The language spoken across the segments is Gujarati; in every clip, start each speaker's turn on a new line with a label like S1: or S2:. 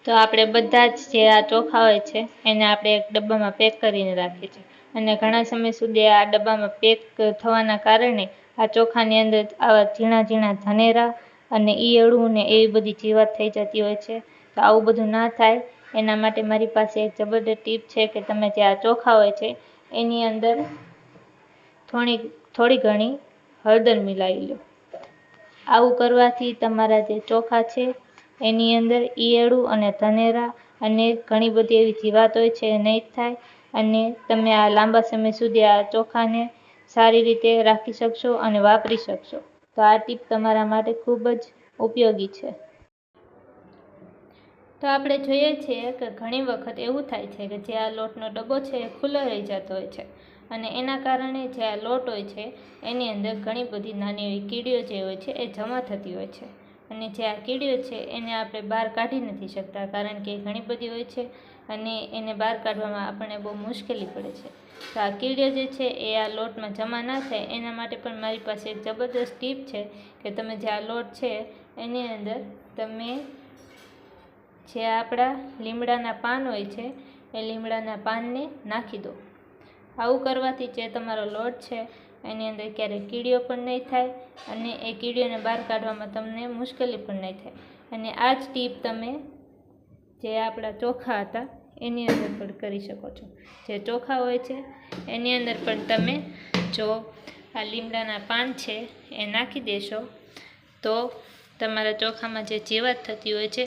S1: તો આપણે બધા જ જે આ ચોખા હોય છે એને આપણે એક ડબ્બામાં પેક કરીને રાખીએ છીએ અને ઘણા સમય સુધી આ ડબ્બામાં પેક થવાના કારણે આ ચોખાની અંદર આવા ઝીણા ઝીણા ધાનેરા અને ઈયળું ને એવી બધી જીવાત થઈ જતી હોય છે। તો આવું બધું ના થાય એના માટે મારી પાસે એક જબરદસ્ત ટીપ છે કે તમે જે આ ચોખા હોય છે એની અંદર થોડી ઘણી હળદર મિલાવી લો। આવું કરવાથી તમારા જે ચોખા છે એની અંદર ઈયળું અને ધાનેરા અને ઘણી બધી એવી જીવાત હોય છે એ નહીં થાય અને તમે આ લાંબા સમય સુધી આ ચોખાને સારી રીતે રાખી શકશો અને વાપરી શકશો। તો આ ટીપ તમારા માટે ખૂબ જ ઉપયોગી છે। તો આપણે જોઈએ છીએ કે ઘણી વખત એવું થાય છે કે જે આ લોટનો ડબ્બો છે એ ખુલ્લો રહી જતો હોય છે અને એના કારણે જે આ લોટ હોય છે એની અંદર ઘણી બધી નાની એવી કીડીઓ જે હોય છે એ જમા થતી હોય છે અને જે આ કીડીઓ છે એને આપણે બહાર કાઢી નથી શકતા કારણ કે ઘણી બધી હોય છે અને એને બહાર કાઢવામાં આપણને બહુ મુશ્કેલી પડે છે। તો આ કીડીઓ જે છે એ આ લોટમાં જમા ના થાય એના માટે પણ મારી પાસે એક જબરદસ્ત ટીપ છે કે તમે જે આ લોટ છે એની અંદર તમે જે આપણા લીમડાના પાન હોય છે એ લીમડાના પાનને નાખી દો। આવું કરવાથી જે તમારો લોટ છે એની અંદર ક્યારેય કીડીઓ પણ નહીં થાય અને એ કીડીઓને બહાર કાઢવામાં તમને મુશ્કેલી પણ નહીં થાય અને આ જ ટીપ તમે જે આપણા ચોખા હતા એની અંદર પણ કરી શકો છો। જે ચોખા હોય છે એની અંદર પણ તમે જો આ લીમડાના પાન છે એ નાખી દેશો તો તમારા ચોખામાં જે જીવાત થતી હોય છે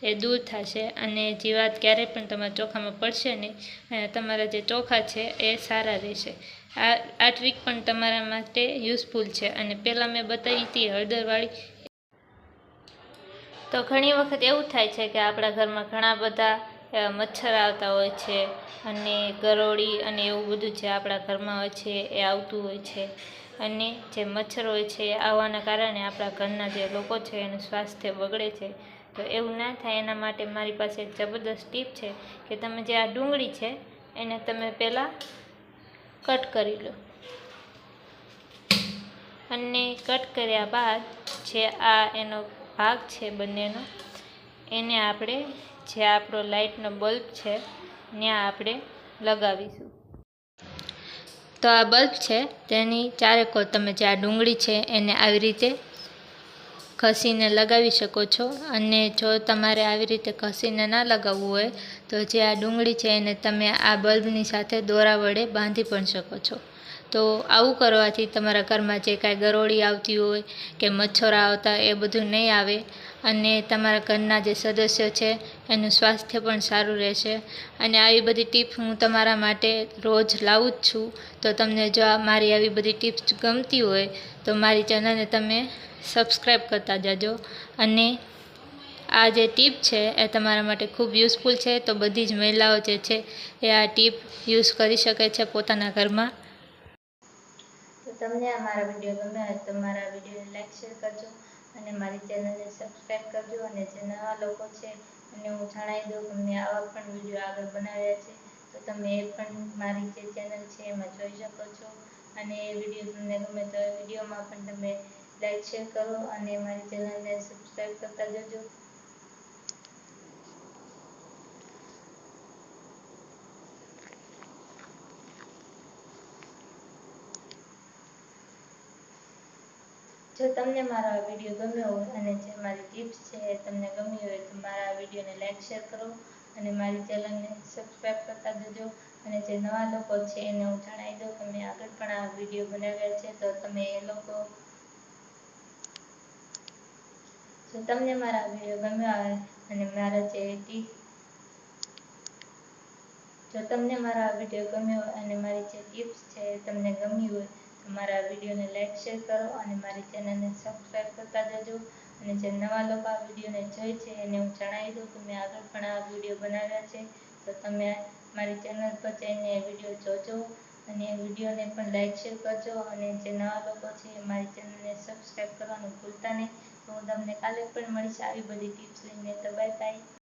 S1: એ દૂર થશે અને જીવાત ક્યારેય પણ તમારા ચોખામાં પડશે નહીં અને તમારા જે ચોખા છે એ સારા રહેશે। આ ટ્રીક પણ તમારા માટે યુઝફુલ છે અને પહેલાં મેં બતાવી હતી હળદરવાળી। તો ઘણી વખત એવું થાય છે કે આપણા ઘરમાં ઘણા બધા એવા મચ્છર આવતા હોય છે અને ગરોળી અને એવું બધું જે આપણા ઘરમાં હોય છે એ આવતું હોય છે અને જે મચ્છર હોય છે એ આવવાના કારણે આપણા ઘરના જે લોકો છે એનું સ્વાસ્થ્ય બગડે છે। તો એવું ના થાય એના માટે મારી પાસે એક જબરદસ્ત ટીપ છે કે તમે જે આ ડુંગળી છે એને તમે પહેલાં કટ કરી લો અને કટ કર્યા બાદ જે આ એનો ભાગ છે બંનેનો એને આપણે જે આપણો લાઇટનો બલ્બ છે ત્યાં આપણે લગાવીશું। તો આ બલ્બ છે તેની ચારેકોર તમે જે આ ડુંગળી છે એને આવી રીતે ઘસીને લગાવી શકો છો અને જો તમારે આવી રીતે ઘસીને ના લગાવવું હોય તો જે આ ડુંગળી છે એને તમે આ બલ્બની સાથે દોરા વડે બાંધી પણ શકો છો। તો આવું કરવાથી તમારા ઘરમાં જે કાંઈ ગરોળી આવતી હોય કે મચ્છર આવતા એ બધું નહીં આવે અને તમારા ઘરના જે સદસ્યો છે એનું સ્વાસ્થ્ય પણ સારું રહેશે અને આવી બધી ટીપ્સ હું તમારા માટે રોજ લાવું જ છું। તો તમને જો મારી આવી બધી ટિપ્સ ગમતી હોય તો મારી ચેનલને તમે સબસ્ક્રાઈબ કરતા જજો અને આ જે ટીપ છે એ તમારા માટે ખૂબ યુઝફુલ છે। તો બધી જ મહિલાઓ જે છે એ આ ટીપ યુઝ કરી શકે છે પોતાના ઘરમાં। તો તમને આ મારા વિડીયો ગમ્યા હોય તો મારા વિડીયોને લાઈક શેર કરજો અને મારી ચેનલને સબસ્ક્રાઈબ કરજો અને જે નવા લોકો છે એને હું જણાવી દઉં કે મેં આવા પણ વિડીયો આગળ બનાવ્યા છે તો તમે એ પણ મારી જે ચેનલ છે એમાં જોઈ શકો છો અને એ વિડીયો તમને ગમે તો એ વિડીયોમાં પણ તમે લાઈક શેર કરો અને મારી ચેનલને સબસ્ક્રાઈબ કરતા જજો। જો તમને મારો આ વિડીયો ગમ્યો હોય અને જે મારી ટિપ્સ છે એ તમને ગમી હોય તો મારા વિડીયોને લાઈક શેર કરો અને મારી ચેનલને સબસ્ક્રાઈબ કરતા જજો અને જે નવા લોકો છે એને હું જણાવી દઉં કે મેં આગળ પણ આ વિડીયો બનાવ્યા છે તો તમે એ લોકો જો તમને મારા વિડીયો ગમ્યા હોય અને મારા જે જો તમને મારા વિડીયો ગમ્યો હોય અને મારી જે ટિપ્સ છે એ તમને ગમી હોય તો મારા વિડીયોને લાઈક શેર કરો અને મારી ચેનલને સબસ્ક્રાઈબ કરતા જજો અને જે નવા લોકો આ વિડીયોને જોઈ છે એને હું જણાવી દઉં કે મેં આગળ પણ આ વિડીયો બનાવ્યા છે તો તમે મારી ચેનલ પર જઈને એ વિડીયો જોજો અને એ વિડીયોને પણ લાઈક શેર કરજો અને જે નવા લોકો છે એ મારી ચેનલને સબસ્ક્રાઈબ કરવાનું ભૂલતા નહીં। તો હું તમને કાલે પણ મળીશ આવી બધી ટિપ્સ લઈને। તો બાય બાય।